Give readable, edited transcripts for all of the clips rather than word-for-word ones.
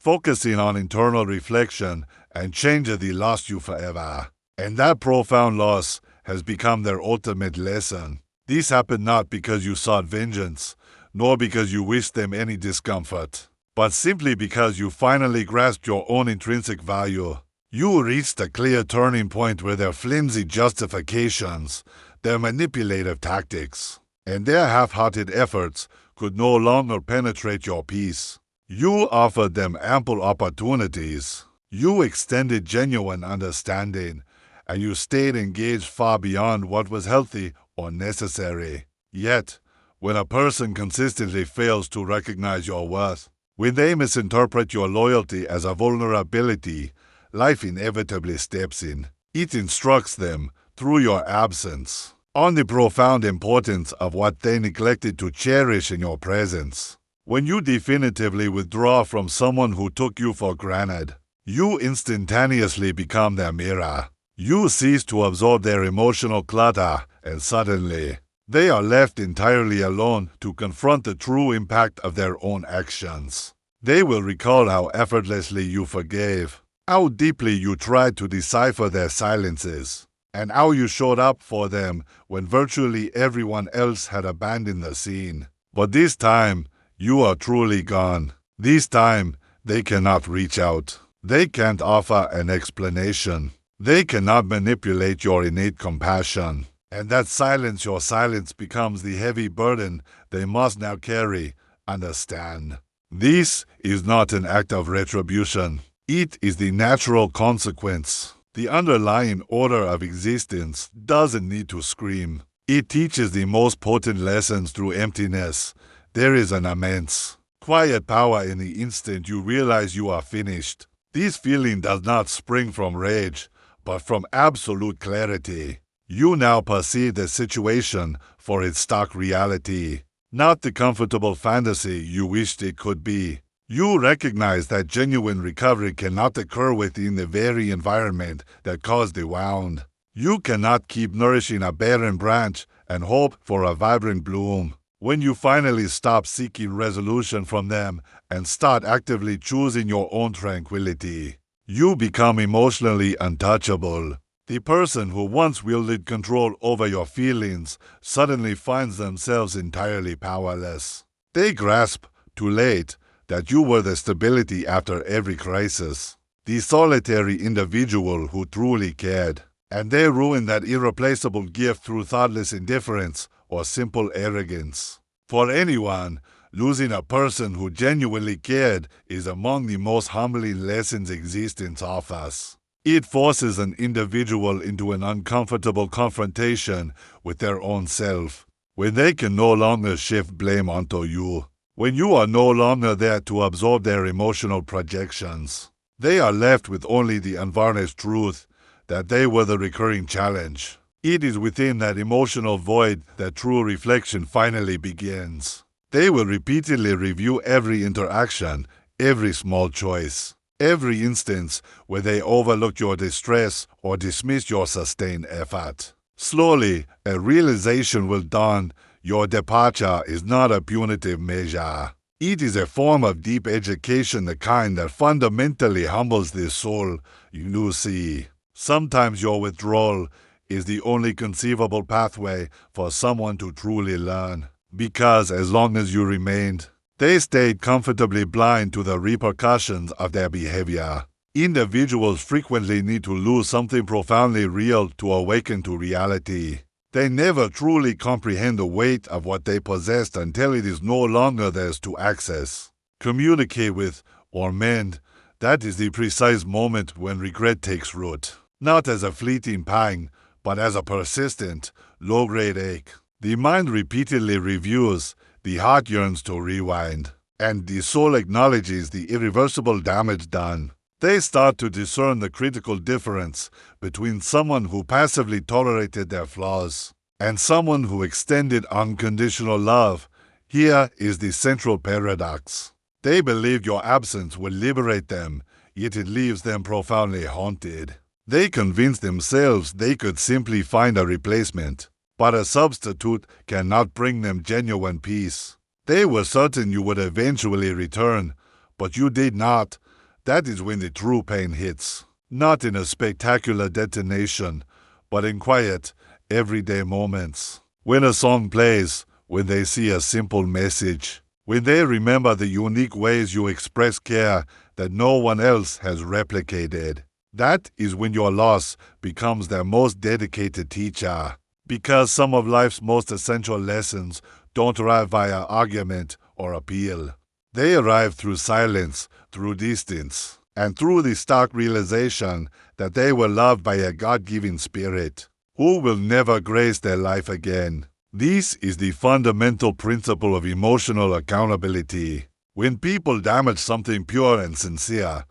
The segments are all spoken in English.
focusing on internal reflection and change the lost you forever. And that profound loss has become their ultimate lesson. This happened not because you sought vengeance, nor because you wished them any discomfort, but simply because you finally grasped your own intrinsic value. You reached a clear turning point where their flimsy justifications, their manipulative tactics, and their half-hearted efforts could no longer penetrate your peace. You offered them ample opportunities. You extended genuine understanding, and you stayed engaged far beyond what was healthy or necessary. Yet, when a person consistently fails to recognize your worth, when they misinterpret your loyalty as a vulnerability, life inevitably steps in. It instructs them, through your absence, on the profound importance of what they neglected to cherish in your presence. When you definitively withdraw from someone who took you for granted, you instantaneously become their mirror. You cease to absorb their emotional clutter, and suddenly, they are left entirely alone to confront the true impact of their own actions. They will recall how effortlessly you forgave, how deeply you tried to decipher their silences, and how you showed up for them when virtually everyone else had abandoned the scene. But this time, you are truly gone. This time, they cannot reach out. They can't offer an explanation. They cannot manipulate your innate compassion. And that your silence becomes the heavy burden they must now carry. Understand. This is not an act of retribution. It is the natural consequence. The underlying order of existence doesn't need to scream. It teaches the most potent lessons through emptiness. There is an immense, quiet power in the instant you realize you are finished. This feeling does not spring from rage, but from absolute clarity. You now perceive the situation for its stark reality, not the comfortable fantasy you wished it could be. You recognize that genuine recovery cannot occur within the very environment that caused the wound. You cannot keep nourishing a barren branch and hope for a vibrant bloom. When you finally stop seeking resolution from them and start actively choosing your own tranquility, you become emotionally untouchable. The person who once wielded control over your feelings suddenly finds themselves entirely powerless. They grasp, too late, that you were the stability after every crisis, the solitary individual who truly cared, and they ruin that irreplaceable gift through thoughtless indifference or simple arrogance. For anyone, losing a person who genuinely cared is among the most humbling lessons existence offers. It forces an individual into an uncomfortable confrontation with their own self, when they can no longer shift blame onto you. When you are no longer there to absorb their emotional projections, they are left with only the unvarnished truth that they were the recurring challenge. It is within that emotional void that true reflection finally begins. They will repeatedly review every interaction, every small choice, every instance where they overlooked your distress or dismissed your sustained effort. Slowly, a realization will dawn. Your departure is not a punitive measure. It is a form of deep education, the kind that fundamentally humbles the soul. You see, sometimes your withdrawal is the only conceivable pathway for someone to truly learn. Because as long as you remained, they stayed comfortably blind to the repercussions of their behavior. Individuals frequently need to lose something profoundly real to awaken to reality. They never truly comprehend the weight of what they possessed until it is no longer theirs to access, communicate with, or mend. That is the precise moment when regret takes root, not as a fleeting pang, but as a persistent, low-grade ache. The mind repeatedly reviews, the heart yearns to rewind, and the soul acknowledges the irreversible damage done. They start to discern the critical difference between someone who passively tolerated their flaws and someone who extended unconditional love. Here is the central paradox. They believed your absence would liberate them, yet it leaves them profoundly haunted. They convinced themselves they could simply find a replacement, but a substitute cannot bring them genuine peace. They were certain you would eventually return, but you did not. That is when the true pain hits. Not in a spectacular detonation, but in quiet, everyday moments. When a song plays, when they see a simple message, when they remember the unique ways you express care that no one else has replicated. That is when your loss becomes their most dedicated teacher. Because some of life's most essential lessons don't arrive via argument or appeal. They arrive through silence, through distance, and through the stark realization that they were loved by a God-given spirit who will never grace their life again. This is the fundamental principle of emotional accountability. When people damage something pure and sincere,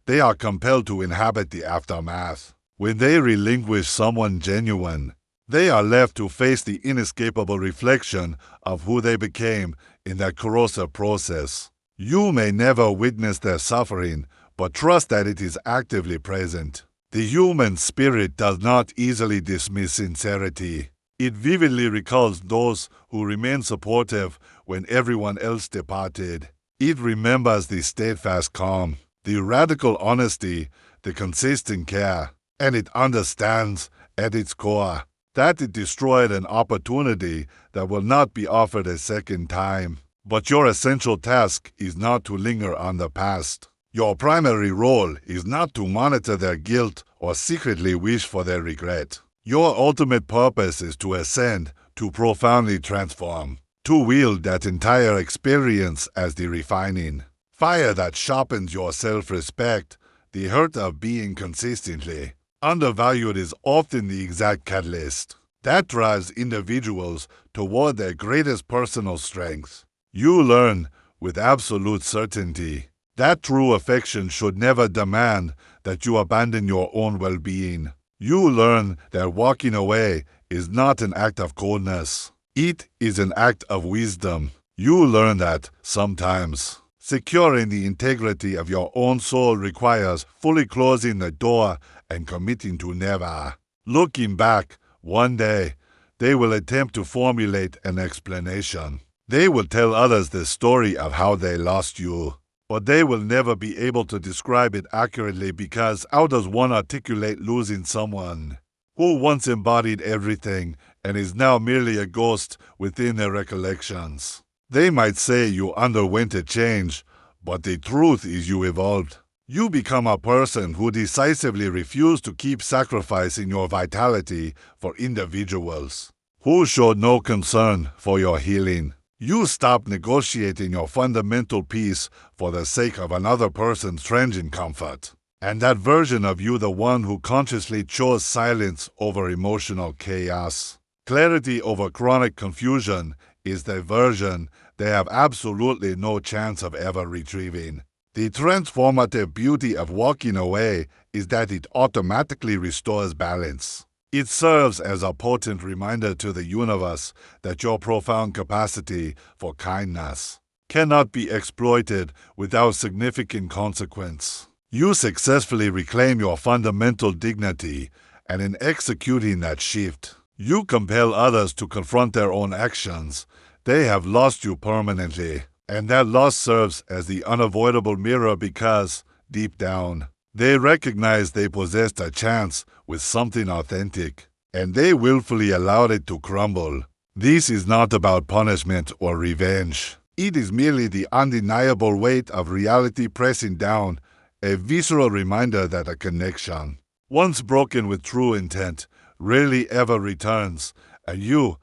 they are compelled to inhabit the aftermath. When they relinquish someone genuine, they are left to face the inescapable reflection of who they became in that corrosive process. You may never witness their suffering, but trust that it is actively present. The human spirit does not easily dismiss sincerity. It vividly recalls those who remained supportive when everyone else departed. It remembers the steadfast calm, the radical honesty, the consistent care, and it understands, at its core, that it destroyed an opportunity that will not be offered a second time. But your essential task is not to linger on the past. Your primary role is not to monitor their guilt or secretly wish for their regret. Your ultimate purpose is to ascend, to profoundly transform, to wield that entire experience as the refining fire that sharpens your self-respect. The hurt of being consistently undervalued is often the exact catalyst that drives individuals toward their greatest personal strength. You learn, with absolute certainty, that true affection should never demand that you abandon your own well-being. You learn that walking away is not an act of coldness. It is an act of wisdom. You learn that, sometimes, securing the integrity of your own soul requires fully closing the door and committing to never. Looking back, one day, they will attempt to formulate an explanation. They will tell others the story of how they lost you. But they will never be able to describe it accurately because how does one articulate losing someone who once embodied everything and is now merely a ghost within their recollections? They might say you underwent a change, but the truth is you evolved. You become a person who decisively refused to keep sacrificing your vitality for individuals who showed no concern for your healing. You stop negotiating your fundamental peace for the sake of another person's transient comfort. And that version of you, the one who consciously chose silence over emotional chaos, clarity over chronic confusion, is the version they have absolutely no chance of ever retrieving. The transformative beauty of walking away is that it automatically restores balance. It serves as a potent reminder to the universe that your profound capacity for kindness cannot be exploited without significant consequence. You successfully reclaim your fundamental dignity, and in executing that shift, you compel others to confront their own actions. They have lost you permanently, and that loss serves as the unavoidable mirror because, deep down, they recognize they possessed a chance with something authentic, and they willfully allowed it to crumble. This is not about punishment or revenge. It is merely the undeniable weight of reality pressing down, a visceral reminder that a connection, once broken with true intent, rarely ever returns, and you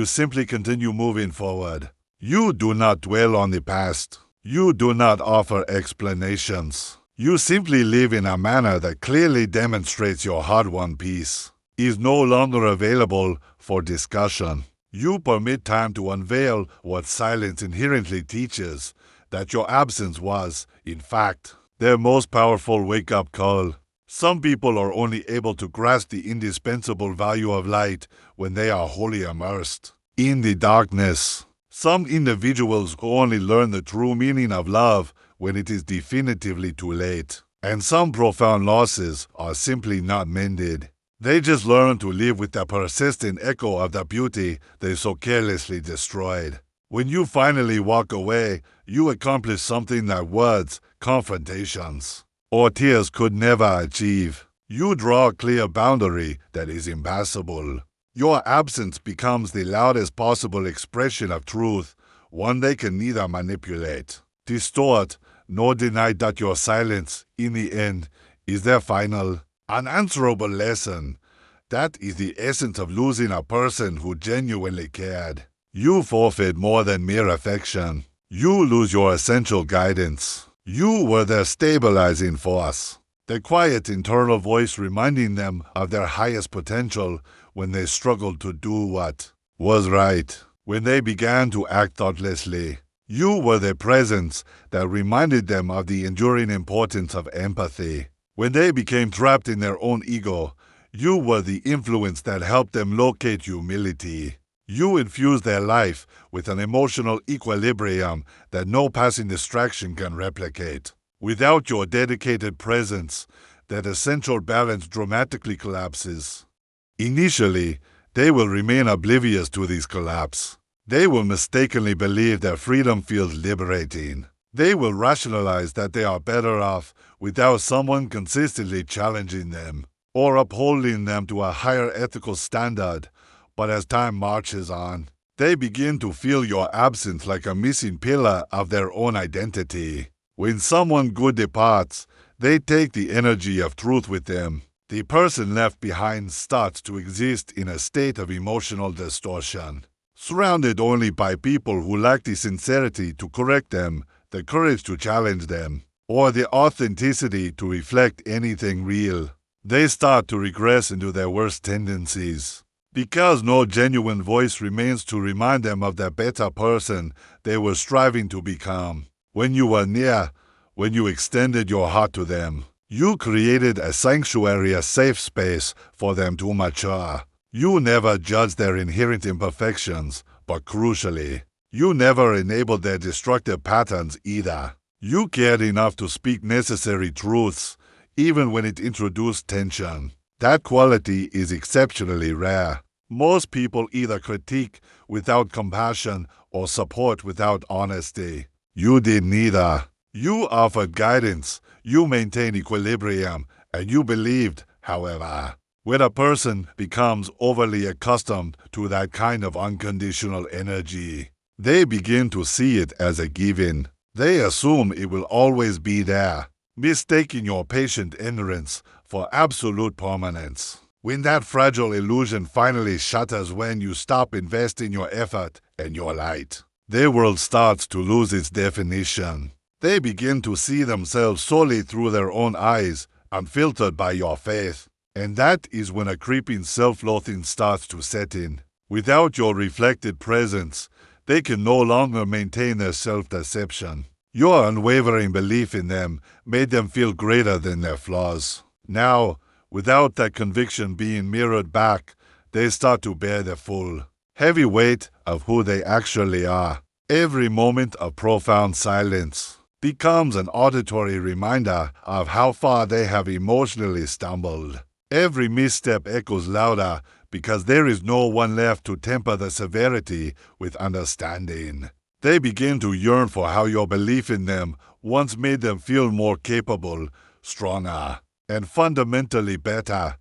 simply continue moving forward. You do not dwell on the past. You do not offer explanations. You simply live in a manner that clearly demonstrates your hard-won peace is no longer available for discussion. You permit time to unveil what silence inherently teaches, that your absence was, in fact, their most powerful wake-up call. Some people are only able to grasp the indispensable value of light when they are wholly immersed in the darkness. Some individuals only learn the true meaning of love when it is definitively too late. And some profound losses are simply not mended. They just learn to live with the persistent echo of the beauty they so carelessly destroyed. When you finally walk away, you accomplish something that words, confrontations, or tears could never achieve. You draw a clear boundary that is impassable. Your absence becomes the loudest possible expression of truth, one they can neither manipulate, distort, nor deny that your silence, in the end, is their final, unanswerable lesson. That is the essence of losing a person who genuinely cared. You forfeit more than mere affection. You lose your essential guidance. You were their stabilizing force, the quiet internal voice reminding them of their highest potential when they struggled to do what was right, when they began to act thoughtlessly. You were their presence that reminded them of the enduring importance of empathy. When they became trapped in their own ego, you were the influence that helped them locate humility. You infused their life with an emotional equilibrium that no passing distraction can replicate. Without your dedicated presence, that essential balance dramatically collapses. Initially, they will remain oblivious to this collapse. They will mistakenly believe that freedom feels liberating. They will rationalize that they are better off without someone consistently challenging them or upholding them to a higher ethical standard. But as time marches on, they begin to feel your absence like a missing pillar of their own identity. When someone good departs, they take the energy of truth with them. The person left behind starts to exist in a state of emotional distortion, surrounded only by people who lack the sincerity to correct them, the courage to challenge them, or the authenticity to reflect anything real. They start to regress into their worst tendencies. Because no genuine voice remains to remind them of the better person they were striving to become. When you were near, when you extended your heart to them, you created a sanctuary, a safe space for them to mature. You never judged their inherent imperfections, but crucially, you never enabled their destructive patterns either. You cared enough to speak necessary truths, even when it introduced tension. That quality is exceptionally rare. Most people either critique without compassion or support without honesty. You did neither. You offered guidance, you maintained equilibrium, and you believed, however. When a person becomes overly accustomed to that kind of unconditional energy, they begin to see it as a given. They assume it will always be there, mistaking your patient endurance for absolute permanence. When that fragile illusion finally shatters, when you stop investing your effort and your light, their world starts to lose its definition. They begin to see themselves solely through their own eyes, unfiltered by your faith. And that is when a creeping self-loathing starts to set in. Without your reflected presence, they can no longer maintain their self-deception. Your unwavering belief in them made them feel greater than their flaws. Now, without that conviction being mirrored back, they start to bear the full, heavy weight of who they actually are. Every moment of profound silence becomes an auditory reminder of how far they have emotionally stumbled. Every misstep echoes louder because there is no one left to temper the severity with understanding. They begin to yearn for how your belief in them once made them feel more capable, stronger, and fundamentally better.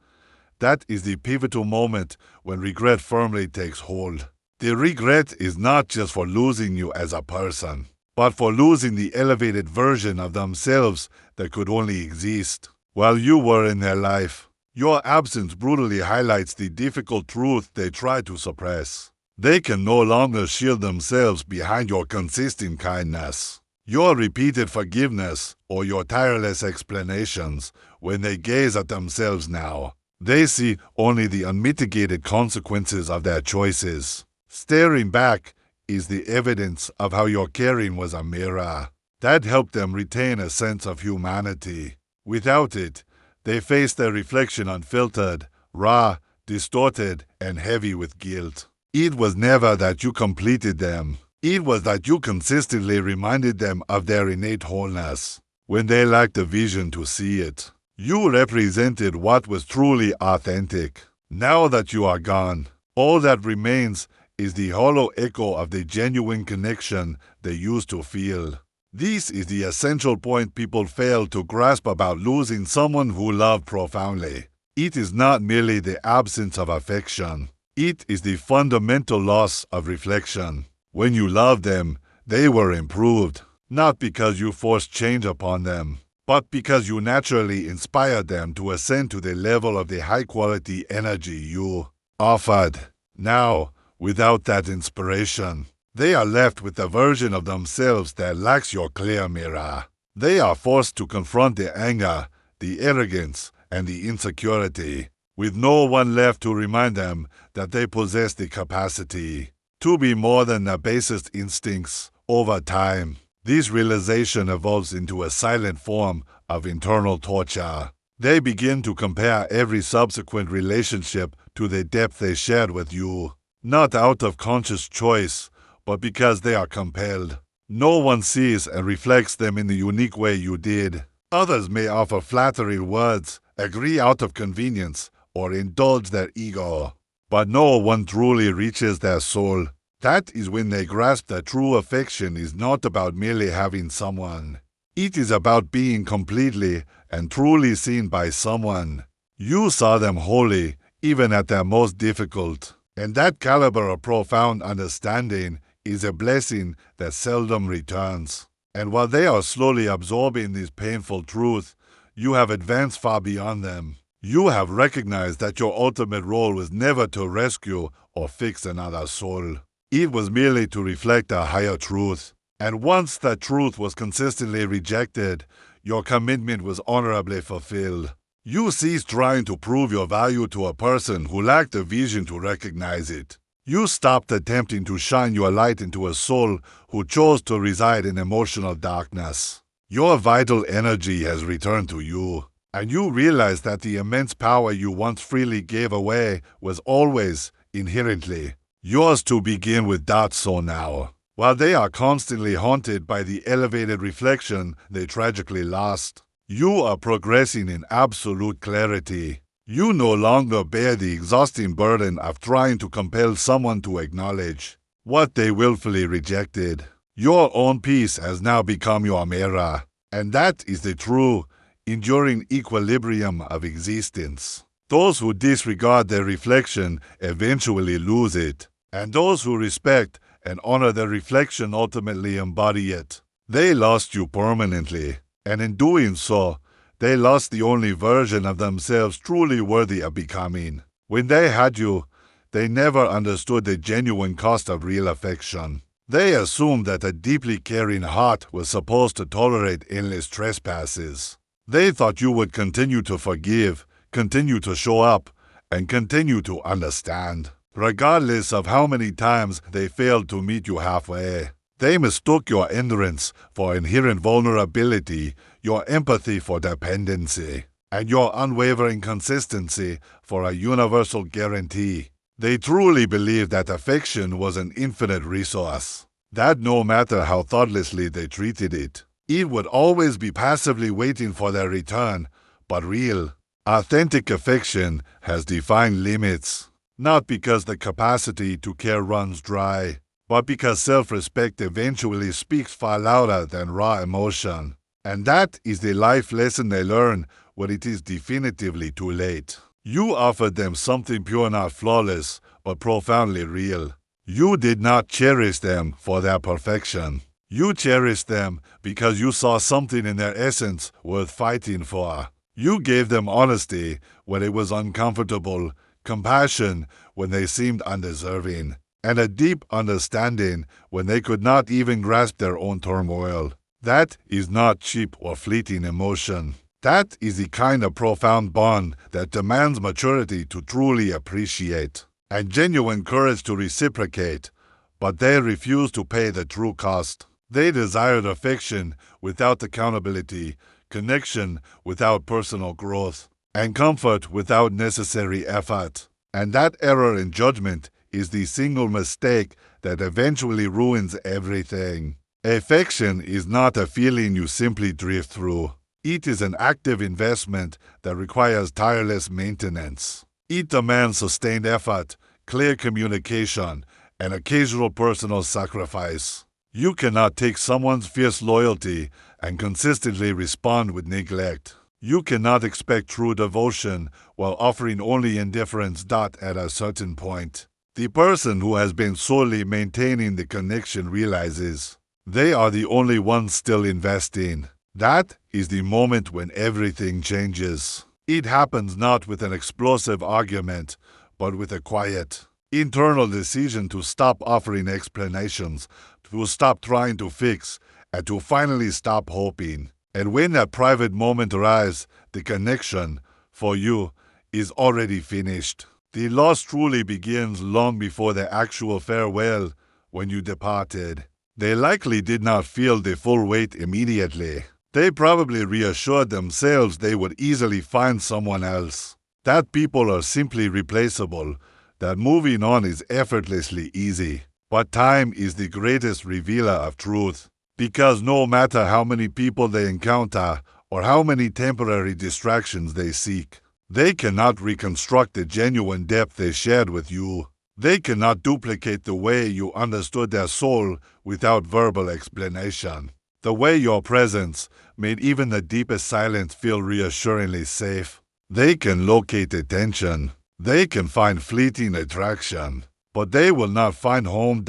That is the pivotal moment when regret firmly takes hold. The regret is not just for losing you as a person, but for losing the elevated version of themselves that could only exist while you were in their life. Your absence brutally highlights the difficult truth they try to suppress. They can no longer shield themselves behind your consistent kindness, your repeated forgiveness, or your tireless explanations. When they gaze at themselves now, they see only the unmitigated consequences of their choices. Staring back is the evidence of how your caring was a mirror that helped them retain a sense of humanity. Without it, they face their reflection unfiltered, raw, distorted, and heavy with guilt. It was never that you completed them. It was that you consistently reminded them of their innate wholeness when they lacked the vision to see it. You represented what was truly authentic. Now that you are gone, all that remains is the hollow echo of the genuine connection they used to feel. This is the essential point people fail to grasp about losing someone who loved profoundly. It is not merely the absence of affection. It is the fundamental loss of reflection. When you loved them, they were improved, not because you forced change upon them, but because you naturally inspired them to ascend to the level of the high-quality energy you offered. Now, without that inspiration, they are left with a version of themselves that lacks your clear mirror. They are forced to confront the anger, the arrogance, and the insecurity, with no one left to remind them that they possess the capacity to be more than their basest instincts. Over time, this realization evolves into a silent form of internal torture. They begin to compare every subsequent relationship to the depth they shared with you, not out of conscious choice, but because they are compelled. No one sees and reflects them in the unique way you did. Others may offer flattering words, agree out of convenience, or indulge their ego, but no one truly reaches their soul. That is when they grasp that true affection is not about merely having someone. It is about being completely and truly seen by someone. You saw them wholly, even at their most difficult. And that caliber of profound understanding is a blessing that seldom returns. And while they are slowly absorbing this painful truth, you have advanced far beyond them. You have recognized that your ultimate role was never to rescue or fix another soul. It was merely to reflect a higher truth. And once that truth was consistently rejected, your commitment was honorably fulfilled. You ceased trying to prove your value to a person who lacked the vision to recognize it. You stopped attempting to shine your light into a soul who chose to reside in emotional darkness. Your vital energy has returned to you, and you realize that the immense power you once freely gave away was always, inherently, yours to begin without so now. While they are constantly haunted by the elevated reflection they tragically lost, you are progressing in absolute clarity. You no longer bear the exhausting burden of trying to compel someone to acknowledge what they willfully rejected. Your own peace has now become your mirror, and that is the true, enduring equilibrium of existence. Those who disregard their reflection eventually lose it, and those who respect and honor their reflection ultimately embody it. They lost you permanently, and in doing so, they lost the only version of themselves truly worthy of becoming. When they had you, they never understood the genuine cost of real affection. They assumed that a deeply caring heart was supposed to tolerate endless trespasses. They thought you would continue to forgive, continue to show up, and continue to understand, regardless of how many times they failed to meet you halfway. They mistook your endurance for inherent vulnerability, your empathy for dependency, and your unwavering consistency for a universal guarantee. They truly believed that affection was an infinite resource, that no matter how thoughtlessly they treated it, it would always be passively waiting for their return. But real, authentic affection has defined limits, not because the capacity to care runs dry, but because self-respect eventually speaks far louder than raw emotion. And that is the life lesson they learn when it is definitively too late. You offered them something pure, not flawless, but profoundly real. You did not cherish them for their perfection. You cherished them because you saw something in their essence worth fighting for. You gave them honesty when it was uncomfortable, compassion when they seemed undeserving, and a deep understanding when they could not even grasp their own turmoil. That is not cheap or fleeting emotion. That is the kind of profound bond that demands maturity to truly appreciate, and genuine courage to reciprocate, but they refuse to pay the true cost. They desired affection without accountability, connection without personal growth, and comfort without necessary effort. And that error in judgment is the single mistake that eventually ruins everything. Affection is not a feeling you simply drift through. It is an active investment that requires tireless maintenance. It demands sustained effort, clear communication, and occasional personal sacrifice. You cannot take someone's fierce loyalty and consistently respond with neglect. You cannot expect true devotion while offering only indifference. At a certain point, the person who has been solely maintaining the connection realizes they are the only ones still investing. That is the moment when everything changes. It happens not with an explosive argument, but with a quiet, internal decision to stop offering explanations, to stop trying to fix, and to finally stop hoping. And when that private moment arrives, the connection, for you, is already finished. The loss truly begins long before the actual farewell, when you departed. They likely did not feel the full weight immediately. They probably reassured themselves they would easily find someone else, that people are simply replaceable, that moving on is effortlessly easy. But time is the greatest revealer of truth, because no matter how many people they encounter or how many temporary distractions they seek, they cannot reconstruct the genuine depth they shared with you. They cannot duplicate the way you understood their soul without verbal explanation. The way your presence made even the deepest silence feel reassuringly safe. They can locate attention. They can find fleeting attraction. But they will not find home.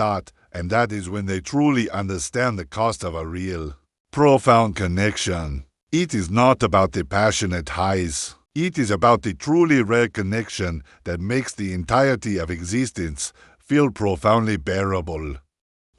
And that is when they truly understand the cost of a real, profound connection. It is not about the passionate highs. It is about the truly rare connection that makes the entirety of existence feel profoundly bearable.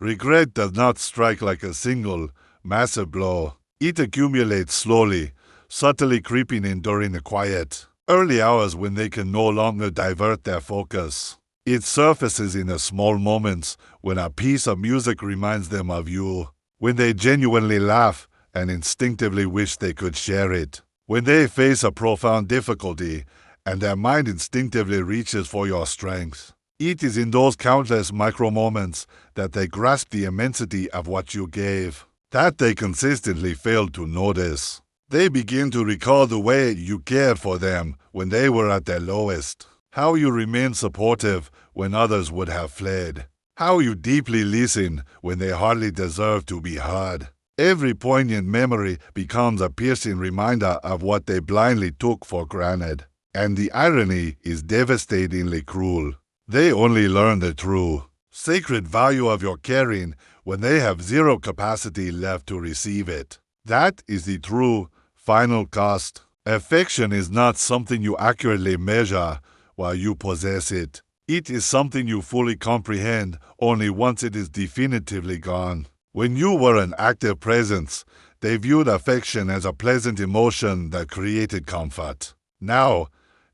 Regret does not strike like a single, massive blow. It accumulates slowly, subtly creeping in during the quiet, early hours when they can no longer divert their focus. It surfaces in the small moments when a piece of music reminds them of you, when they genuinely laugh and instinctively wish they could share it, when they face a profound difficulty and their mind instinctively reaches for your strength. It is in those countless micro-moments that they grasp the immensity of what you gave, that they consistently fail to notice. They begin to recall the way you cared for them when they were at their lowest, how you remained supportive when others would have fled, how you deeply listened when they hardly deserved to be heard. Every poignant memory becomes a piercing reminder of what they blindly took for granted. And the irony is devastatingly cruel. They only learn the true, sacred value of your caring when they have zero capacity left to receive it. That is the true, final cost. Affection is not something you accurately measure while you possess it. It is something you fully comprehend only once it is definitively gone. When you were an active presence, they viewed affection as a pleasant emotion that created comfort. Now,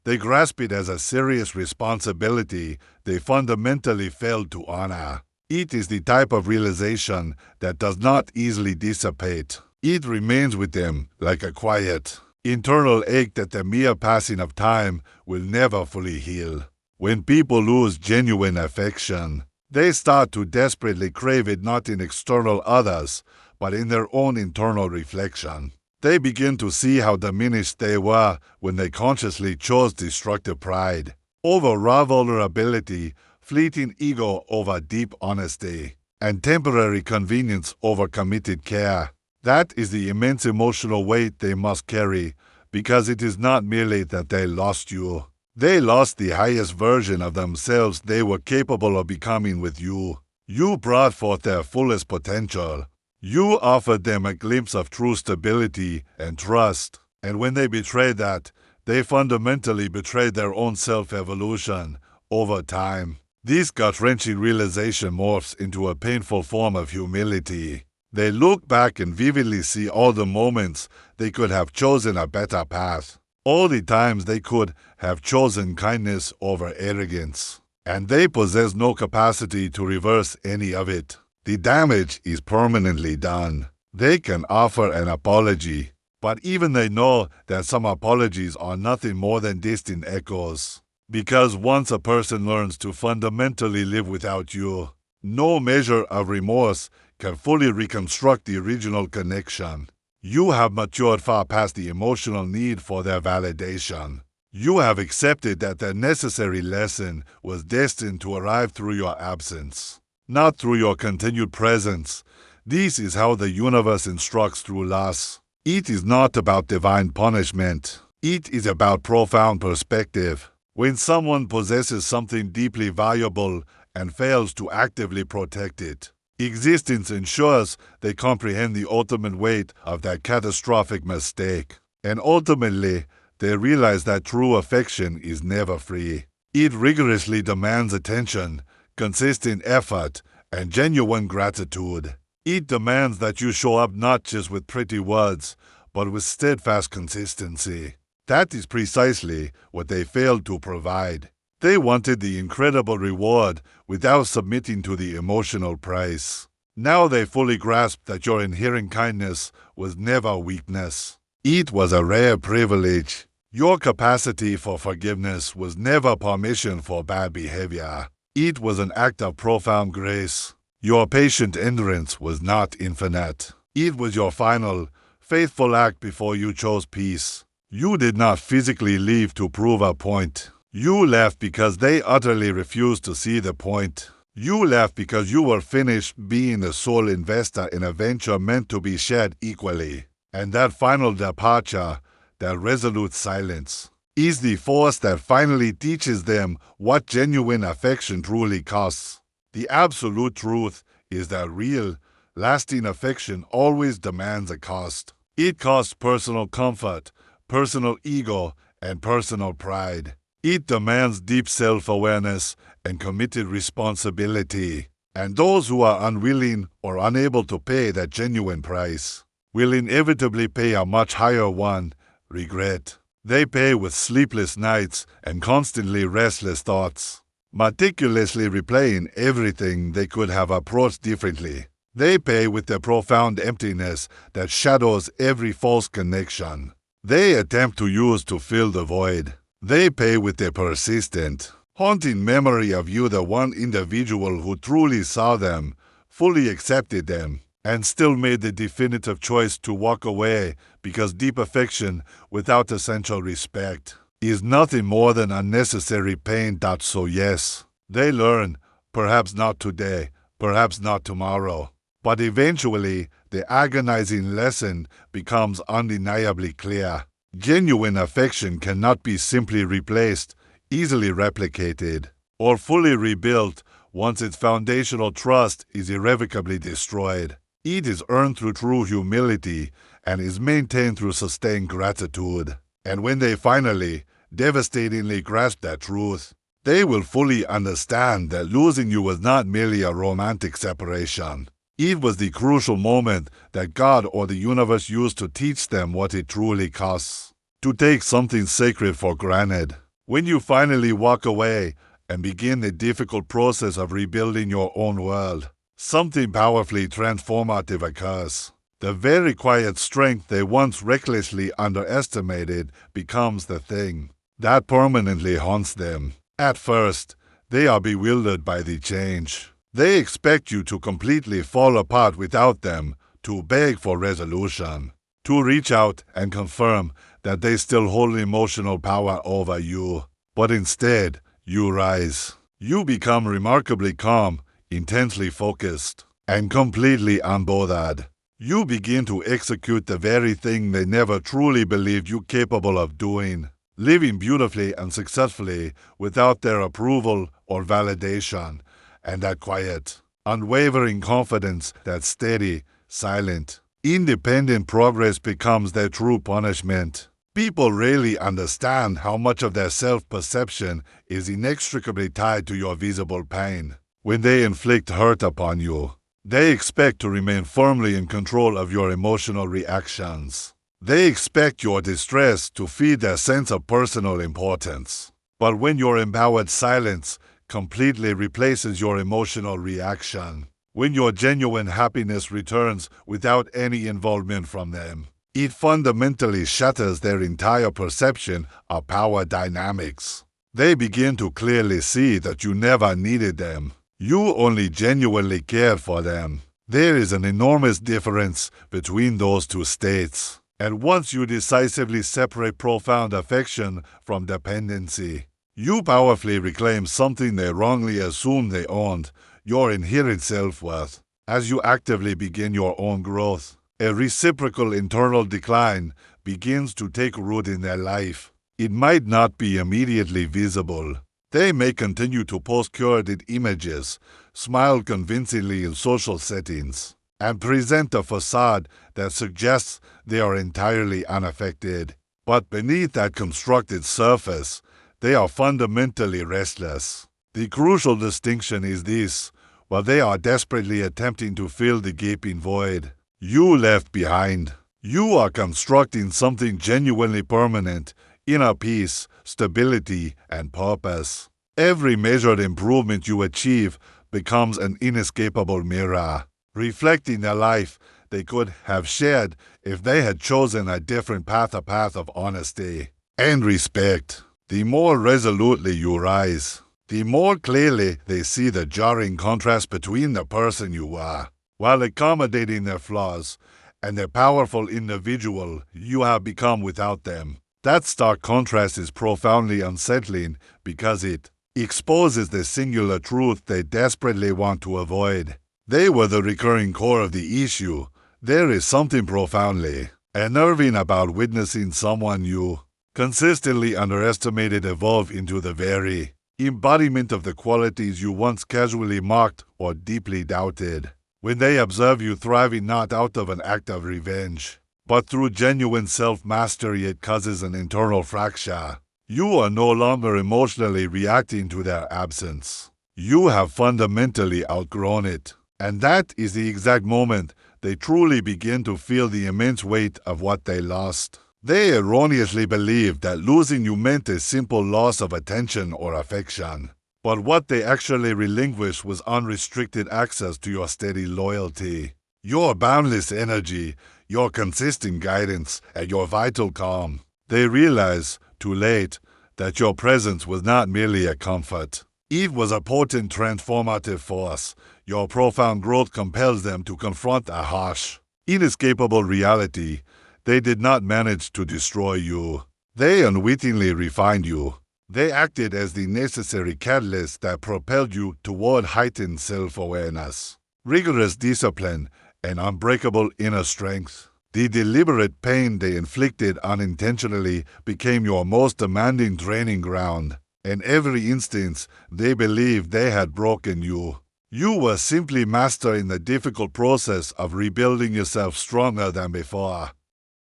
they grasp it as a serious responsibility they fundamentally failed to honor. It is the type of realization that does not easily dissipate. It remains with them like a quiet, internal ache that the mere passing of time will never fully heal. When people lose genuine affection, they start to desperately crave it not in external others, but in their own internal reflection. They begin to see how diminished they were when they consciously chose destructive pride over raw vulnerability, fleeting ego over deep honesty, and temporary convenience over committed care. That is the immense emotional weight they must carry, because it is not merely that they lost you. They lost the highest version of themselves they were capable of becoming with you. You brought forth their fullest potential. You offered them a glimpse of true stability and trust. And when they betrayed that, they fundamentally betrayed their own self-evolution over time. This gut-wrenching realization morphs into a painful form of humility. They look back and vividly see all the moments they could have chosen a better path. All the times they could have chosen kindness over arrogance. And they possess no capacity to reverse any of it. The damage is permanently done. They can offer an apology, but even they know that some apologies are nothing more than distant echoes. Because once a person learns to fundamentally live without you, no measure of remorse can fully reconstruct the original connection. You have matured far past the emotional need for their validation. You have accepted that the necessary lesson was destined to arrive through your absence, not through your continued presence, This is how the universe instructs through loss. It is not about divine punishment. It is about profound perspective. When someone possesses something deeply valuable and fails to actively protect it, existence ensures they comprehend the ultimate weight of that catastrophic mistake. And ultimately, they realize that true affection is never free. It rigorously demands attention, consistent effort, and genuine gratitude. It demands that you show up not just with pretty words, but with steadfast consistency. That is precisely what they failed to provide. They wanted the incredible reward without submitting to the emotional price. Now they fully grasped that your inherent kindness was never weakness. It was a rare privilege. Your capacity for forgiveness was never permission for bad behavior. It was an act of profound grace. Your patient endurance was not infinite. It was your final, faithful act before you chose peace. You did not physically leave to prove a point. You left because they utterly refused to see the point. You left because you were finished being the sole investor in a venture meant to be shared equally. And that final departure, that resolute silence, is the force that finally teaches them what genuine affection truly costs. The absolute truth is that real, lasting affection always demands a cost. It costs personal comfort, personal ego, and personal pride. It demands deep self-awareness and committed responsibility. And those who are unwilling or unable to pay that genuine price will inevitably pay a much higher one, regret. They pay with sleepless nights and constantly restless thoughts, meticulously replaying everything they could have approached differently. They pay with the profound emptiness that shadows every false connection they attempt to use to fill the void. They pay with the persistent, haunting memory of you, the one individual who truly saw them, fully accepted them, and still made the definitive choice to walk away because deep affection without essential respect is nothing more than unnecessary pain. So yes, they learn, perhaps not today, perhaps not tomorrow, but eventually the agonizing lesson becomes undeniably clear. Genuine affection cannot be simply replaced, easily replicated, or fully rebuilt once its foundational trust is irrevocably destroyed. It is earned through true humility and is maintained through sustained gratitude. And when they finally, devastatingly grasp that truth, they will fully understand that losing you was not merely a romantic separation. It was the crucial moment that God or the universe used to teach them what it truly costs to take something sacred for granted. When you finally walk away and begin the difficult process of rebuilding your own world, something powerfully transformative occurs. The very quiet strength they once recklessly underestimated becomes the thing that permanently haunts them. At first, they are bewildered by the change. They expect you to completely fall apart without them, to beg for resolution, to reach out and confirm that they still hold emotional power over you. But instead, you rise. You become remarkably calm, intensely focused, and completely unbothered. You begin to execute the very thing they never truly believed you capable of doing, living beautifully and successfully without their approval or validation. And that quiet, unwavering confidence, that steady, silent, independent progress becomes their true punishment. People rarely understand how much of their self-perception is inextricably tied to your visible pain. When they inflict hurt upon you, they expect to remain firmly in control of your emotional reactions. They expect your distress to feed their sense of personal importance. But when your empowered silence completely replaces your emotional reaction, when your genuine happiness returns without any involvement from them, it fundamentally shatters their entire perception of power dynamics. They begin to clearly see that you never needed them. You only genuinely cared for them. There is an enormous difference between those two states. And once you decisively separate profound affection from dependency, you powerfully reclaim something they wrongly assumed they owned, your inherent self-worth. As you actively begin your own growth, a reciprocal internal decline begins to take root in their life. It might not be immediately visible. They may continue to post curated images, smile convincingly in social settings, and present a facade that suggests they are entirely unaffected. But beneath that constructed surface, they are fundamentally restless. The crucial distinction is this: while they are desperately attempting to fill the gaping void you left behind, you are constructing something genuinely permanent: inner peace, stability, and purpose. Every measured improvement you achieve becomes an inescapable mirror, reflecting the life they could have shared if they had chosen a different path, a path of honesty and respect. The more resolutely you rise, the more clearly they see the jarring contrast between the person you are, while accommodating their flaws, and the powerful individual you have become without them. That stark contrast is profoundly unsettling because it exposes the singular truth they desperately want to avoid. They were the recurring core of the issue. There is something profoundly unnerving about witnessing someone you consistently underestimated evolve into the very embodiment of the qualities you once casually mocked or deeply doubted. When they observe you thriving not out of an act of revenge, but through genuine self-mastery, it causes an internal fracture. You are no longer emotionally reacting to their absence. You have fundamentally outgrown it. And that is the exact moment they truly begin to feel the immense weight of what they lost. They erroneously believed that losing you meant a simple loss of attention or affection. But what they actually relinquished was unrestricted access to your steady loyalty, your boundless energy, your consistent guidance, and your vital calm. They realized, too late, that your presence was not merely a comfort. It was a potent transformative force. Your profound growth compels them to confront a harsh, inescapable reality. They did not manage to destroy you. They unwittingly refined you. They acted as the necessary catalyst that propelled you toward heightened self-awareness, rigorous discipline, and unbreakable inner strength. The deliberate pain they inflicted unintentionally became your most demanding training ground. In every instance, they believed they had broken you. You were simply mastering the difficult process of rebuilding yourself stronger than before.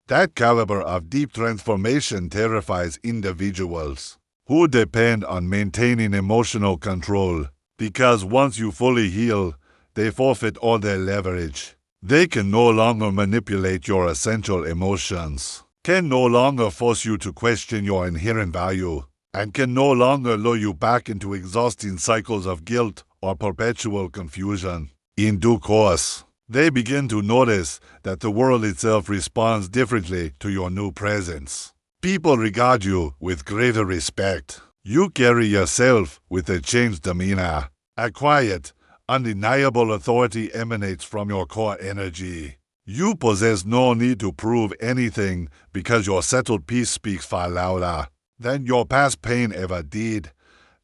That caliber of deep transformation terrifies individuals who depend on maintaining emotional control, because once you fully heal, they forfeit all their leverage. They can no longer manipulate your essential emotions, can no longer force you to question your inherent value, and can no longer lure you back into exhausting cycles of guilt or perpetual confusion. In due course, they begin to notice that the world itself responds differently to your new presence. People regard you with greater respect. You carry yourself with a changed demeanor. A quiet, undeniable authority emanates from your core energy. You possess no need to prove anything because your settled peace speaks far louder than your past pain ever did.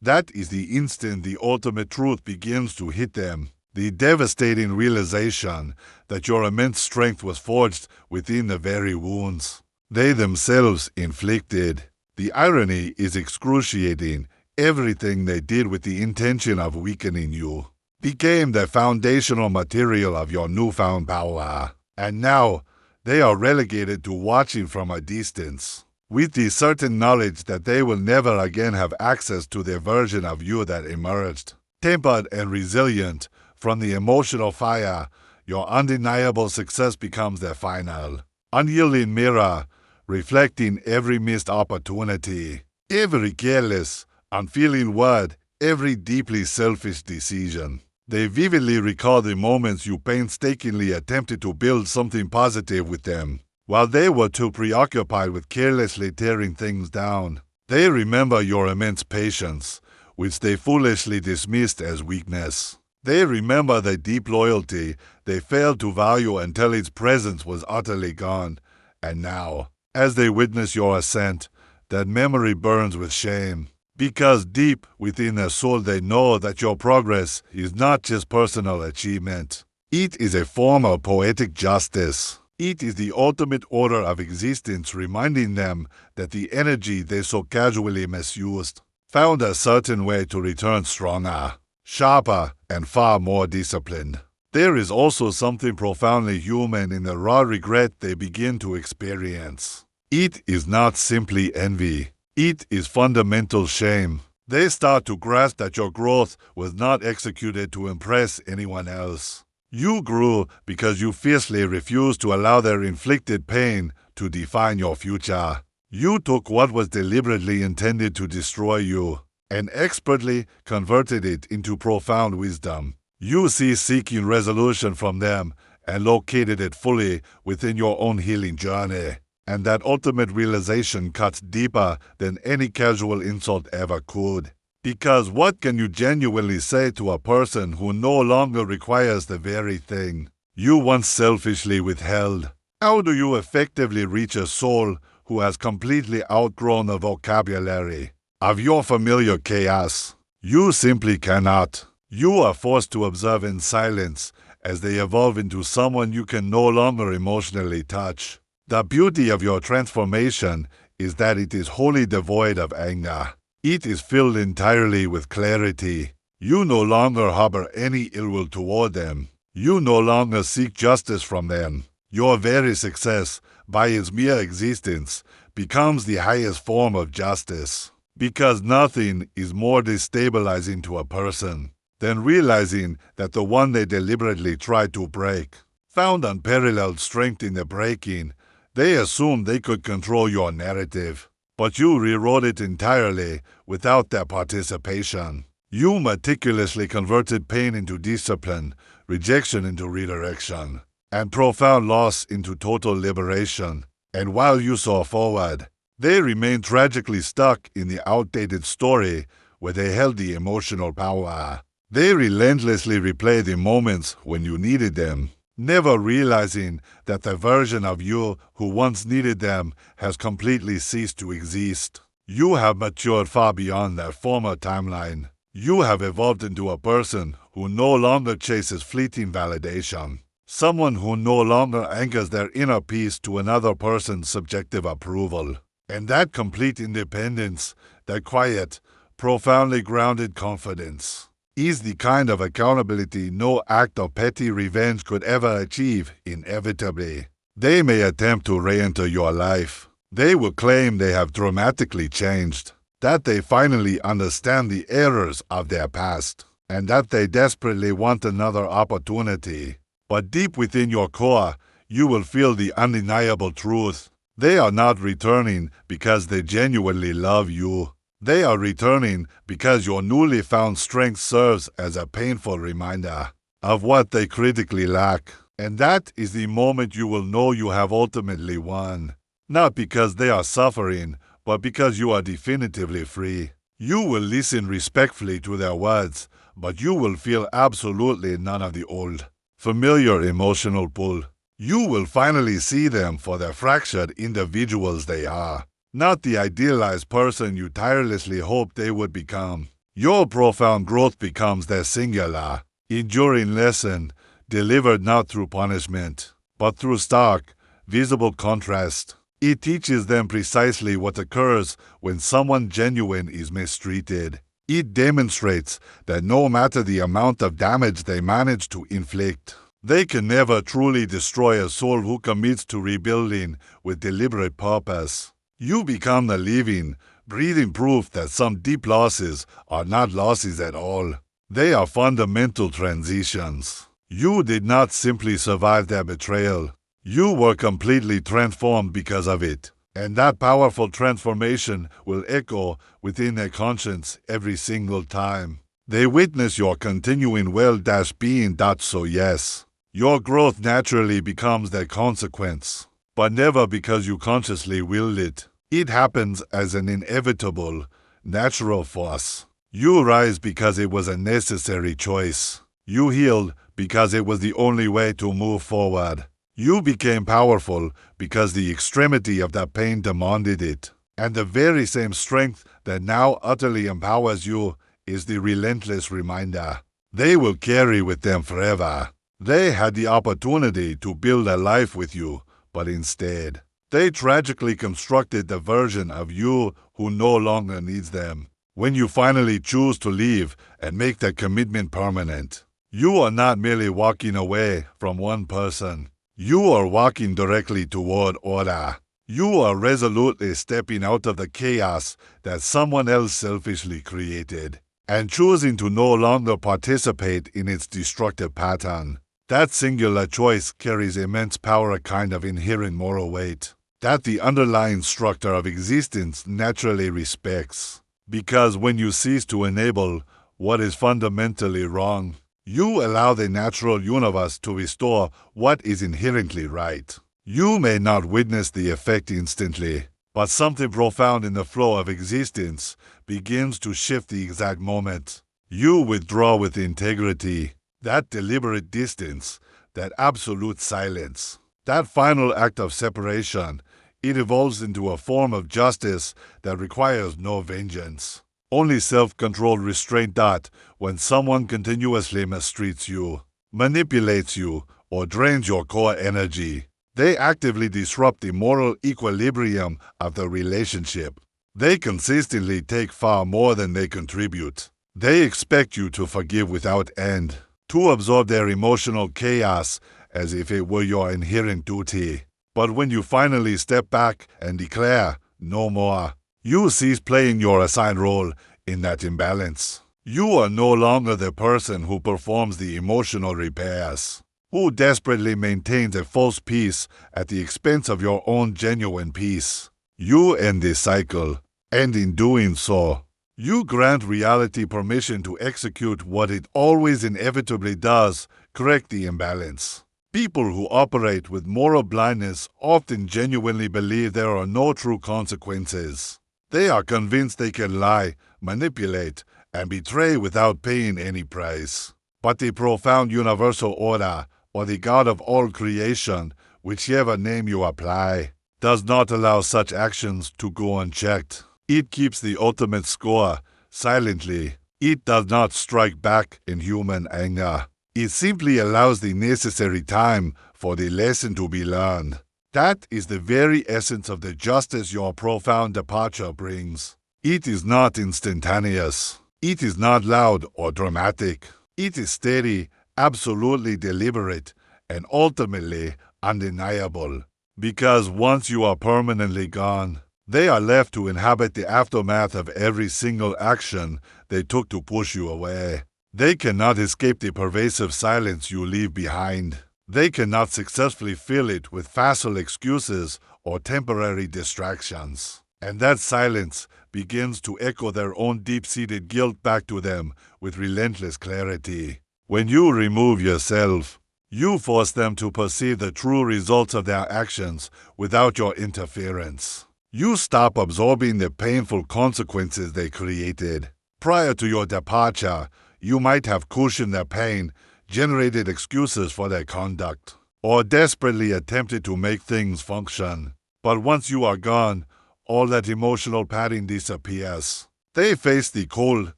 That is the instant the ultimate truth begins to hit them. The devastating realization that your immense strength was forged within the very wounds they themselves inflicted. The irony is excruciating. Everything they did with the intention of weakening you became the foundational material of your newfound power. And now, they are relegated to watching from a distance, with the certain knowledge that they will never again have access to the version of you that emerged. Tempered and resilient from the emotional fire, your undeniable success becomes their final, unyielding mirror, reflecting every missed opportunity, every careless, unfeeling word, every deeply selfish decision. They vividly recall the moments you painstakingly attempted to build something positive with them, while they were too preoccupied with carelessly tearing things down. They remember your immense patience, which they foolishly dismissed as weakness. They remember the deep loyalty they failed to value until its presence was utterly gone. And now, as they witness your ascent, that memory burns with shame, because deep within their soul they know that your progress is not just personal achievement. It is a form of poetic justice. It is the ultimate order of existence, reminding them that the energy they so casually misused found a certain way to return stronger, sharper, and far more disciplined. There is also something profoundly human in the raw regret they begin to experience. It is not simply envy. It is fundamental shame. They start to grasp that your growth was not executed to impress anyone else. You grew because you fiercely refused to allow their inflicted pain to define your future. You took what was deliberately intended to destroy you and expertly converted it into profound wisdom. You ceased seeking resolution from them and located it fully within your own healing journey. And that ultimate realization cuts deeper than any casual insult ever could. Because what can you genuinely say to a person who no longer requires the very thing you once selfishly withheld? How do you effectively reach a soul who has completely outgrown the vocabulary of your familiar chaos? You simply cannot. You are forced to observe in silence as they evolve into someone you can no longer emotionally touch. The beauty of your transformation is that it is wholly devoid of anger. It is filled entirely with clarity. You no longer harbor any ill will toward them. You no longer seek justice from them. Your very success, by its mere existence, becomes the highest form of justice. Because nothing is more destabilizing to a person than realizing that the one they deliberately tried to break found unparalleled strength in the breaking. They assumed they could control your narrative, but you rewrote it entirely without their participation. You meticulously converted pain into discipline, rejection into redirection, and profound loss into total liberation. And while you saw forward, they remained tragically stuck in the outdated story where they held the emotional power. They relentlessly replayed the moments when you needed them, never realizing that the version of you who once needed them has completely ceased to exist. You have matured far beyond that former timeline. You have evolved into a person who no longer chases fleeting validation, someone who no longer anchors their inner peace to another person's subjective approval. And that complete independence, that quiet, profoundly grounded confidence, is the kind of accountability no act of petty revenge could ever achieve inevitably. They may attempt to re-enter your life. They will claim they have dramatically changed, that they finally understand the errors of their past, and that they desperately want another opportunity. But deep within your core, you will feel the undeniable truth. They are not returning because they genuinely love you. They are returning because your newly found strength serves as a painful reminder of what they critically lack. And that is the moment you will know you have ultimately won. Not because they are suffering, but because you are definitively free. You will listen respectfully to their words, but you will feel absolutely none of the old, familiar emotional pull. You will finally see them for the fractured individuals they are, not the idealized person you tirelessly hoped they would become. Your profound growth becomes their singular, enduring lesson, delivered not through punishment, but through stark, visible contrast. It teaches them precisely what occurs when someone genuine is mistreated. It demonstrates that no matter the amount of damage they manage to inflict, they can never truly destroy a soul who commits to rebuilding with deliberate purpose. You become the living, breathing proof that some deep losses are not losses at all. They are fundamental transitions. You did not simply survive their betrayal. You were completely transformed because of it. And that powerful transformation will echo within their conscience every single time they witness your continuing well-being. So yes, your growth naturally becomes their consequence, but never because you consciously willed it. It happens as an inevitable, natural force. You rise because it was a necessary choice. You healed because it was the only way to move forward. You became powerful because the extremity of that pain demanded it. And the very same strength that now utterly empowers you is the relentless reminder they will carry with them forever. They had the opportunity to build a life with you, but instead, they tragically constructed the version of you who no longer needs them. When you finally choose to leave and make that commitment permanent, you are not merely walking away from one person. You are walking directly toward order. You are resolutely stepping out of the chaos that someone else selfishly created and choosing to no longer participate in its destructive pattern. That singular choice carries immense power, a kind of inherent moral weight that the underlying structure of existence naturally respects. Because when you cease to enable what is fundamentally wrong, you allow the natural universe to restore what is inherently right. You may not witness the effect instantly, but something profound in the flow of existence begins to shift the exact moment. You withdraw with integrity, that deliberate distance, that absolute silence, that final act of separation. It evolves into a form of justice that requires no vengeance, only self-controlled restraint that, when someone continuously mistreats you, manipulates you, or drains your core energy, they actively disrupt the moral equilibrium of the relationship. They consistently take far more than they contribute. They expect you to forgive without end, to absorb their emotional chaos as if it were your inherent duty. But when you finally step back and declare, no more, you cease playing your assigned role in that imbalance. You are no longer the person who performs the emotional repairs, who desperately maintains a false peace at the expense of your own genuine peace. You end this cycle, and in doing so, you grant reality permission to execute what it always inevitably does: correct the imbalance. People who operate with moral blindness often genuinely believe there are no true consequences. They are convinced they can lie, manipulate, and betray without paying any price. But the profound universal order, or the God of all creation, whichever name you apply, does not allow such actions to go unchecked. It keeps the ultimate score silently. It does not strike back in human anger. It simply allows the necessary time for the lesson to be learned. That is the very essence of the justice your profound departure brings. It is not instantaneous. It is not loud or dramatic. It is steady, absolutely deliberate, and ultimately undeniable. Because once you are permanently gone, they are left to inhabit the aftermath of every single action they took to push you away. They cannot escape the pervasive silence you leave behind. They cannot successfully fill it with facile excuses or temporary distractions. And that silence begins to echo their own deep-seated guilt back to them with relentless clarity. When you remove yourself, you force them to perceive the true results of their actions without your interference. You stop absorbing the painful consequences they created. Prior to your departure, you might have cushioned their pain, generated excuses for their conduct, or desperately attempted to make things function. But once you are gone, all that emotional padding disappears. They face the cold,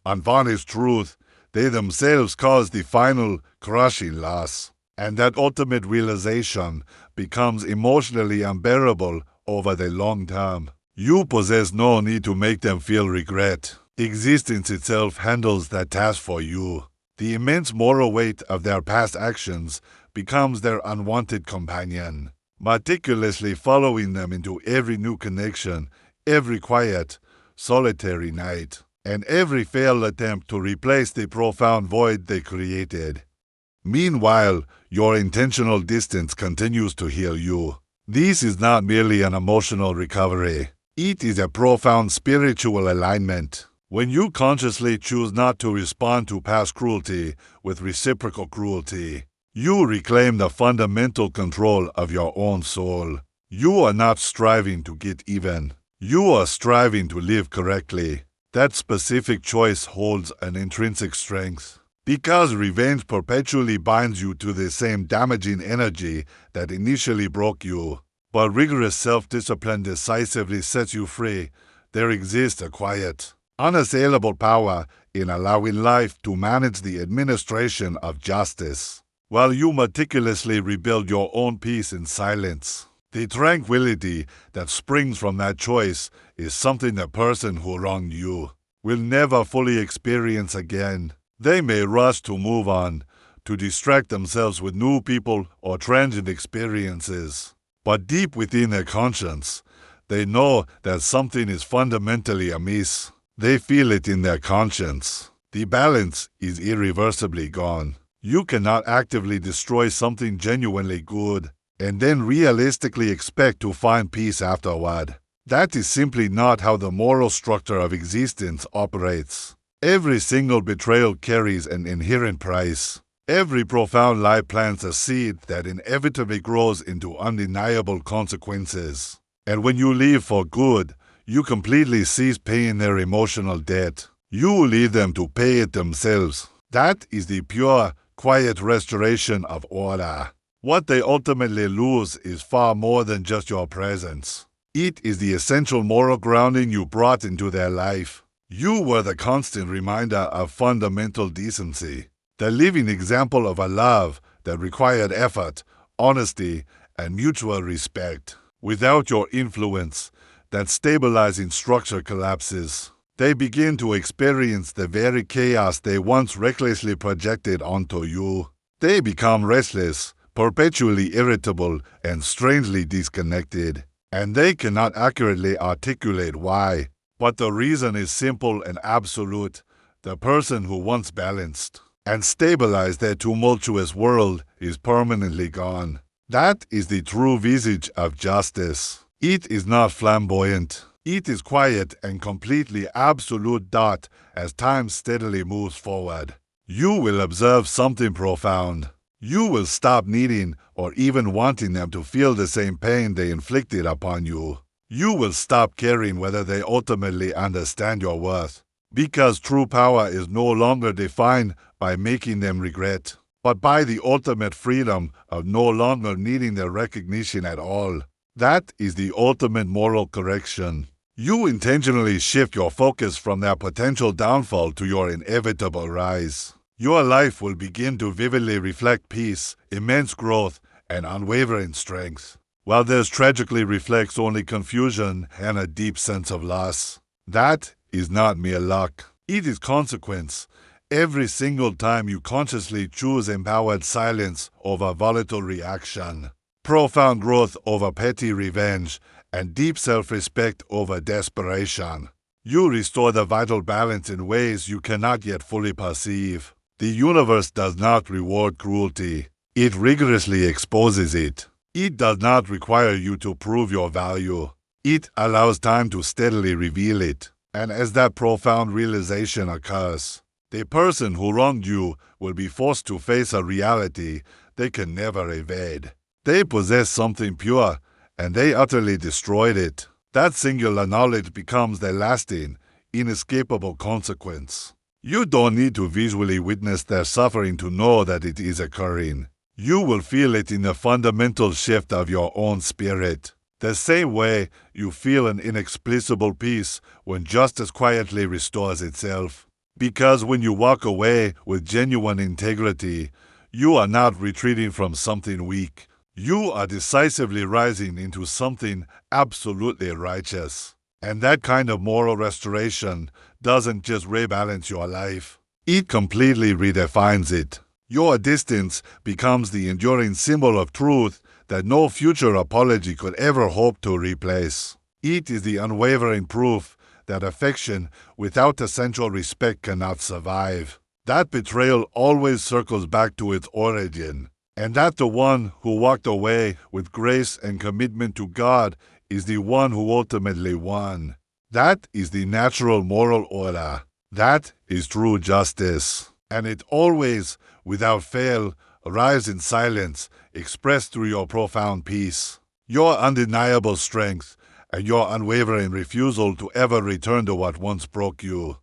unvarnished truth. They themselves cause the final, crushing loss. And that ultimate realization becomes emotionally unbearable over the long term. You possess no need to make them feel regret. Existence itself handles that task for you. The immense moral weight of their past actions becomes their unwanted companion, meticulously following them into every new connection, every quiet, solitary night, and every failed attempt to replace the profound void they created. Meanwhile, your intentional distance continues to heal you. This is not merely an emotional recovery. It is a profound spiritual alignment. When you consciously choose not to respond to past cruelty with reciprocal cruelty, you reclaim the fundamental control of your own soul. You are not striving to get even. You are striving to live correctly. That specific choice holds an intrinsic strength. Because revenge perpetually binds you to the same damaging energy that initially broke you, but rigorous self-discipline decisively sets you free, there exists a quiet, unassailable power in allowing life to manage the administration of justice. while you meticulously rebuild your own peace in silence. The tranquility that springs from that choice is something the person who wronged you will never fully experience again. They may rush to move on, to distract themselves with new people or transient experiences. But deep within their conscience, they know that something is fundamentally amiss. They feel it in their conscience. The balance is irreversibly gone. You cannot actively destroy something genuinely good and then realistically expect to find peace afterward. That is simply not how the moral structure of existence operates. Every single betrayal carries an inherent price. Every profound lie plants a seed that inevitably grows into undeniable consequences. And when you leave for good, you completely cease paying their emotional debt. You leave them to pay it themselves. That is the pure, quiet restoration of order. What they ultimately lose is far more than just your presence. It is the essential moral grounding you brought into their life. You were the constant reminder of fundamental decency, the living example of a love that required effort, honesty, and mutual respect. Without your influence, that stabilizing structure collapses. They begin to experience the very chaos they once recklessly projected onto you. They become restless, perpetually irritable, and strangely disconnected. And they cannot accurately articulate why. But the reason is simple and absolute. The person who once balanced and stabilized their tumultuous world is permanently gone. That is the true visage of justice. It is not flamboyant. It is quiet and completely absolute dot as time steadily moves forward. You will observe something profound. You will stop needing or even wanting them to feel the same pain they inflicted upon you. You will stop caring whether they ultimately understand your worth, because true power is no longer defined by making them regret, but by the ultimate freedom of no longer needing their recognition at all. That is the ultimate moral correction. You intentionally shift your focus from their potential downfall to your inevitable rise. Your life will begin to vividly reflect peace, immense growth, and unwavering strength, while theirs tragically reflects only confusion and a deep sense of loss. That is not mere luck. It is consequence. Every single time you consciously choose empowered silence over volatile reaction, profound growth over petty revenge, and deep self-respect over desperation, you restore the vital balance in ways you cannot yet fully perceive. The universe does not reward cruelty. It rigorously exposes it. It does not require you to prove your value. It allows time to steadily reveal it. And as that profound realization occurs, the person who wronged you will be forced to face a reality they can never evade. They possess something pure, and they utterly destroyed it. That singular knowledge becomes their lasting, inescapable consequence. You don't need to visually witness their suffering to know that it is occurring. You will feel it in the fundamental shift of your own spirit, the same way you feel an inexplicable peace when justice quietly restores itself. Because when you walk away with genuine integrity, you are not retreating from something weak. You are decisively rising into something absolutely righteous. And that kind of moral restoration doesn't just rebalance your life. It completely redefines it. Your distance becomes the enduring symbol of truth that no future apology could ever hope to replace. It is the unwavering proof that affection without essential respect cannot survive. That betrayal always circles back to its origin, and that the one who walked away with grace and commitment to God is the one who ultimately won. That is the natural moral order. That is true justice. And it always, without fail, arrives in silence, expressed through your profound peace, your undeniable strength, and your unwavering refusal to ever return to what once broke you.